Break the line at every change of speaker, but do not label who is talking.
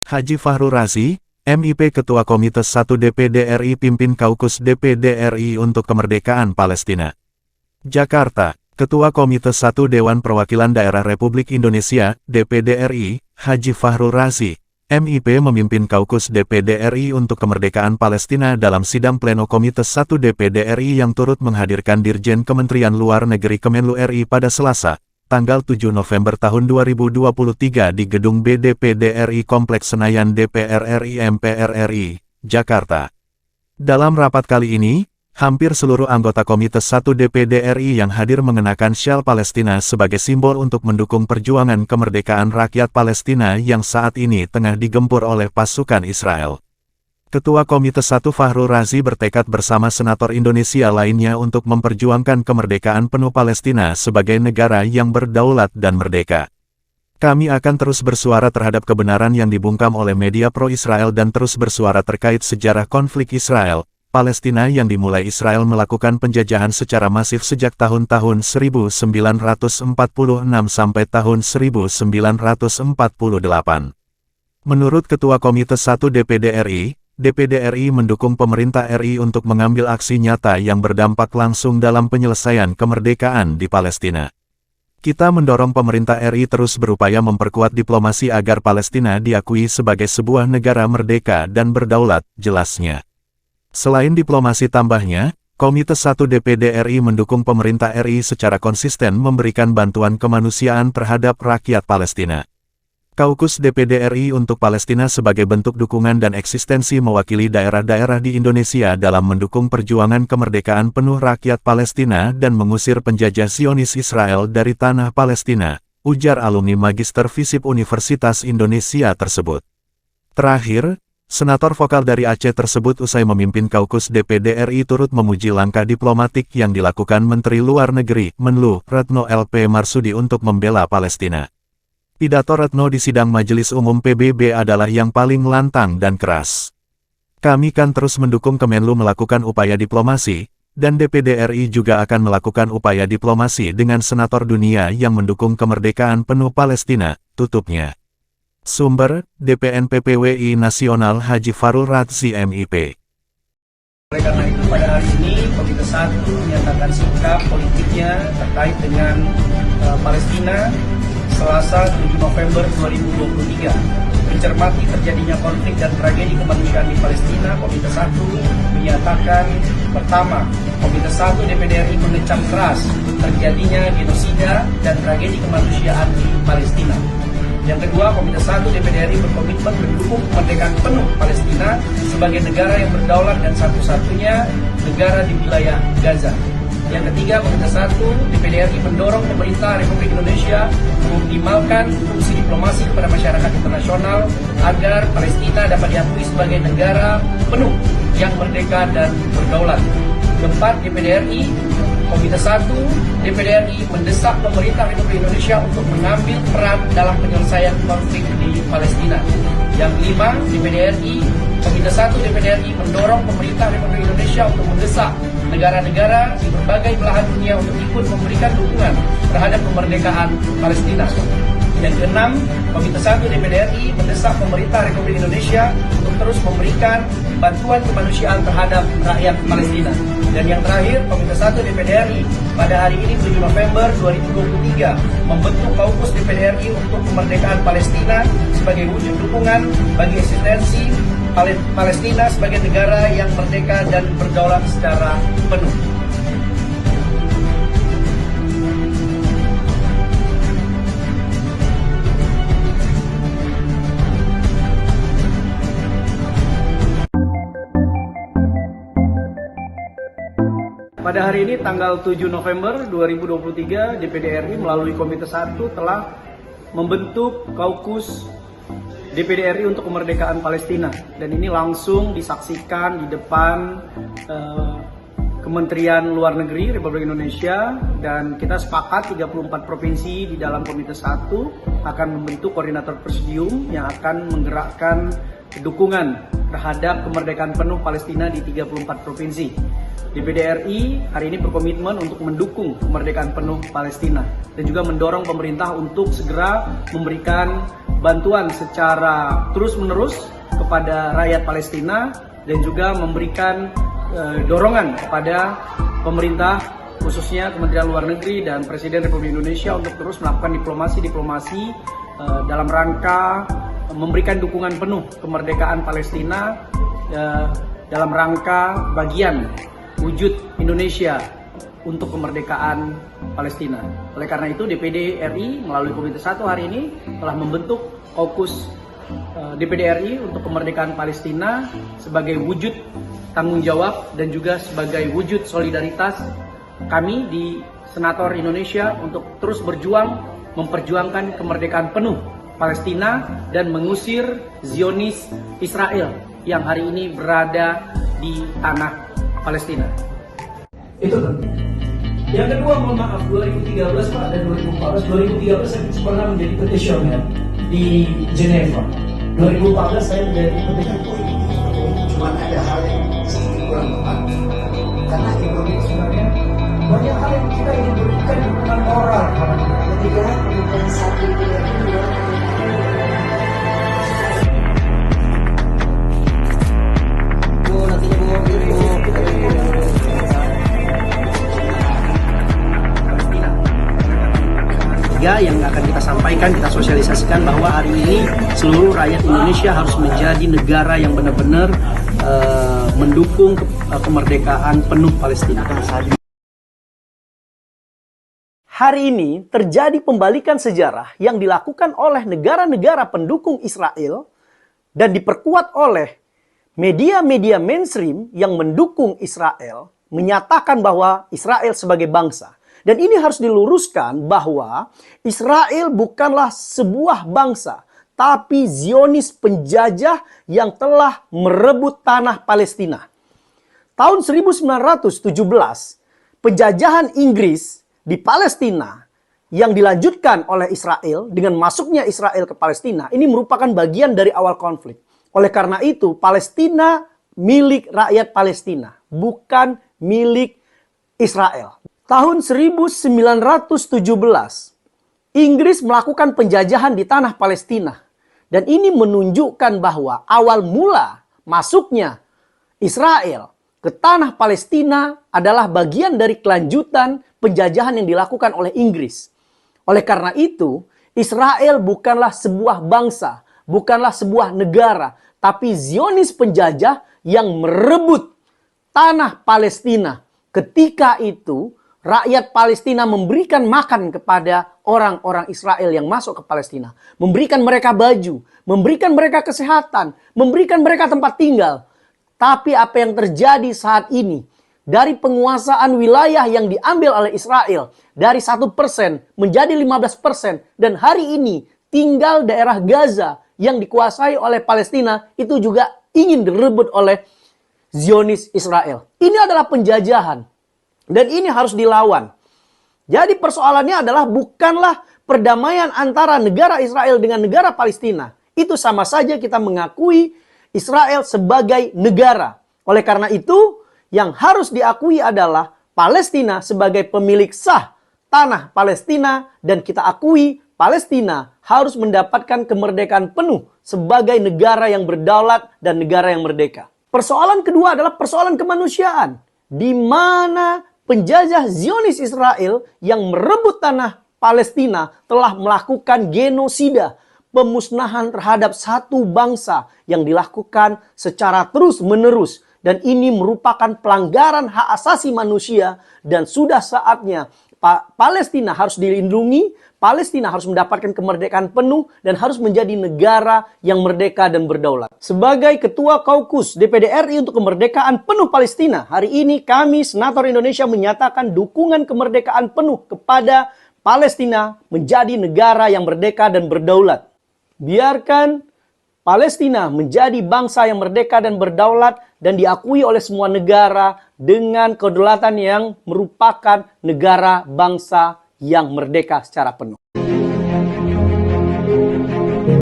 Haji Fahrul Razi, MIP Ketua Komite 1 DPD RI pimpin Kaukus DPD RI untuk Kemerdekaan Palestina. Jakarta, Ketua Komite 1 Dewan Perwakilan Daerah Republik Indonesia, DPD RI, Haji Fahrul Razi, MIP memimpin Kaukus DPD RI untuk Kemerdekaan Palestina dalam sidang pleno Komite 1 DPD RI yang turut menghadirkan Dirjen Kementerian Luar Negeri Kemenlu RI pada Selasa, tanggal 7 November tahun 2023 di Gedung BDPD RI Kompleks Senayan DPR RI MPR RI, Jakarta. Dalam rapat kali ini, hampir seluruh anggota Komite 1 DPD RI yang hadir mengenakan syal Palestina sebagai simbol untuk mendukung perjuangan kemerdekaan rakyat Palestina yang saat ini tengah digempur oleh pasukan Israel. Ketua Komite 1 Fahrul Razi bertekad bersama senator Indonesia lainnya untuk memperjuangkan kemerdekaan penuh Palestina sebagai negara yang berdaulat dan merdeka. Kami akan terus bersuara terhadap kebenaran yang dibungkam oleh media pro-Israel dan terus bersuara terkait sejarah konflik Israel, Palestina yang dimulai Israel melakukan penjajahan secara masif sejak tahun-tahun 1946 sampai tahun 1948. Menurut Ketua Komite 1 DPD RI, DPD RI mendukung pemerintah RI untuk mengambil aksi nyata yang berdampak langsung dalam penyelesaian kemerdekaan di Palestina. Kita mendorong pemerintah RI terus berupaya memperkuat diplomasi agar Palestina diakui sebagai sebuah negara merdeka dan berdaulat, jelasnya. Selain diplomasi tambahnya, Komite 1 DPD RI mendukung pemerintah RI secara konsisten memberikan bantuan kemanusiaan terhadap rakyat Palestina. Kaukus DPD RI untuk Palestina sebagai bentuk dukungan dan eksistensi mewakili daerah-daerah di Indonesia dalam mendukung perjuangan kemerdekaan penuh rakyat Palestina dan mengusir penjajah Zionis Israel dari tanah Palestina, ujar alumni Magister Fisip Universitas Indonesia tersebut. Terakhir, senator vokal dari Aceh tersebut usai memimpin Kaukus DPD RI turut memuji langkah diplomatik yang dilakukan Menteri Luar Negeri, Menlu, Retno LP Marsudi untuk membela Palestina. Pidato Retno di sidang Majelis Umum PBB adalah yang paling lantang dan keras. Kami kan terus mendukung Kemenlu melakukan upaya diplomasi, dan DPD RI juga akan melakukan upaya diplomasi dengan senator dunia yang mendukung kemerdekaan penuh Palestina, tutupnya. Sumber, DPNPPWI Nasional Haji Fahrul Razi MIP.
Oleh karena itu pada hari ini Komite 1 menyatakan sikap politiknya terkait dengan Palestina Selasa 7 November 2023. Mencermati terjadinya konflik dan tragedi kemanusiaan di Palestina, Komite 1 menyatakan pertama, Komite 1 DPD RI mengecam keras terjadinya genosida dan tragedi kemanusiaan di Palestina. Yang kedua, Komite 1 DPD RI berkomitmen mendukung kemerdekaan penuh Palestina sebagai negara yang berdaulat dan satu-satunya negara di wilayah Gaza. Yang ketiga, Komite 1 DPD RI mendorong pemerintah Republik Indonesia mengoptimalkan fungsi diplomasi kepada masyarakat internasional agar Palestina dapat diakui sebagai negara penuh yang merdeka dan berdaulat. Keempat, DPD RI, Komite 1 DPD RI mendesak pemerintah Republik Indonesia untuk mengambil peran dalam penyelesaian konflik di Palestina. Yang kelima, DPD RI, Komite 1 DPD RI mendorong pemerintah Republik Indonesia untuk mendesak negara-negara di berbagai belahan dunia untuk ikut memberikan dukungan terhadap kemerdekaan Palestina. Yang keenam, Komite 1 DPD RI mendesak pemerintah Republik Indonesia untuk terus memberikan bantuan kemanusiaan terhadap rakyat Palestina. Dan yang terakhir, Komite 1 DPD RI pada hari ini 7 November 2023 membentuk Kaukus DPD RI untuk kemerdekaan Palestina sebagai wujud dukungan bagi eksistensi Palestina sebagai negara yang merdeka dan berdaulat secara penuh. Pada hari ini tanggal 7 November 2023, DPD RI melalui Komite 1 telah membentuk Kaukus DPD RI untuk kemerdekaan Palestina, dan ini langsung disaksikan di depan Kementerian Luar Negeri Republik Indonesia, dan kita sepakat 34 provinsi di dalam Komite 1 akan membentuk koordinator presidium yang akan menggerakkan dukungan terhadap kemerdekaan penuh Palestina di 34 provinsi. DPD RI hari ini berkomitmen untuk mendukung kemerdekaan penuh Palestina dan juga mendorong pemerintah untuk segera memberikan bantuan secara terus-menerus kepada rakyat Palestina dan juga memberikan dorongan kepada pemerintah, khususnya Kementerian Luar Negeri dan Presiden Republik Indonesia untuk terus melakukan diplomasi dalam rangka memberikan dukungan penuh kemerdekaan Palestina dalam rangka bagian wujud Indonesia untuk kemerdekaan Palestina. Oleh karena itu DPD RI melalui Komite 1 hari ini telah membentuk Kaukus DPD RI untuk kemerdekaan Palestina sebagai wujud tanggung jawab dan juga sebagai wujud solidaritas kami di Senator Indonesia untuk terus berjuang memperjuangkan kemerdekaan penuh Palestina dan mengusir Zionis Israel yang hari ini berada di tanah Palestina. Itu kan. Yang kedua, mohon maaf, 2013 Pak dan 2014. 2013 saya pernah menjadi petitioner di Geneva. 2014 saya menjadi petitioner.
Cuma ada hal yang sedikit kurang tepat. Karena Indonesia sebenarnya banyak hal yang kita ingin berikan dukungan moral kepada mereka. Ketika pemerintahan satu DPR ini
yang akan kita sampaikan, kita sosialisasikan bahwa hari ini seluruh rakyat Indonesia harus menjadi negara yang benar-benar mendukung kemerdekaan penuh Palestina. Hari ini terjadi pembalikan sejarah yang dilakukan oleh negara-negara pendukung Israel dan diperkuat oleh media-media mainstream yang mendukung Israel menyatakan bahwa Israel sebagai bangsa. Dan ini harus diluruskan bahwa Israel bukanlah sebuah bangsa, tapi Zionis penjajah yang telah merebut tanah Palestina. Tahun 1917, penjajahan Inggris di Palestina yang dilanjutkan oleh Israel dengan masuknya Israel ke Palestina, ini merupakan bagian dari awal konflik. Oleh karena itu, Palestina milik rakyat Palestina, bukan milik Israel. Tahun 1917, Inggris melakukan penjajahan di tanah Palestina. Dan ini menunjukkan bahwa awal mula masuknya Israel ke tanah Palestina adalah bagian dari kelanjutan penjajahan yang dilakukan oleh Inggris. Oleh karena itu, Israel bukanlah sebuah bangsa, bukanlah sebuah negara, tapi Zionis penjajah yang merebut tanah Palestina. Ketika itu, rakyat Palestina memberikan makan kepada orang-orang Israel yang masuk ke Palestina. Memberikan mereka baju, memberikan mereka kesehatan, memberikan mereka tempat tinggal. Tapi apa yang terjadi saat ini, dari penguasaan wilayah yang diambil oleh Israel, dari 1% menjadi 15%, dan hari ini tinggal daerah Gaza yang dikuasai oleh Palestina, itu juga ingin direbut oleh Zionis Israel. Ini adalah penjajahan. Dan ini harus dilawan. Jadi persoalannya adalah bukanlah perdamaian antara negara Israel dengan negara Palestina. Itu sama saja kita mengakui Israel sebagai negara. Oleh karena itu, yang harus diakui adalah Palestina sebagai pemilik sah tanah Palestina. Dan kita akui Palestina harus mendapatkan kemerdekaan penuh sebagai negara yang berdaulat dan negara yang merdeka. Persoalan kedua adalah persoalan kemanusiaan. Di mana penjajah Zionis Israel yang merebut tanah Palestina telah melakukan genosida, pemusnahan terhadap satu bangsa yang dilakukan secara terus-menerus. Dan ini merupakan pelanggaran hak asasi manusia dan sudah saatnya Palestina harus dilindungi, Palestina harus mendapatkan kemerdekaan penuh dan harus menjadi negara yang merdeka dan berdaulat. Sebagai Ketua Kaukus DPD RI untuk kemerdekaan penuh Palestina, hari ini kami Senator Indonesia menyatakan dukungan kemerdekaan penuh kepada Palestina menjadi negara yang merdeka dan berdaulat. Biarkan Palestina menjadi bangsa yang merdeka dan berdaulat dan diakui oleh semua negara dengan kedaulatan yang merupakan negara bangsa yang merdeka secara penuh.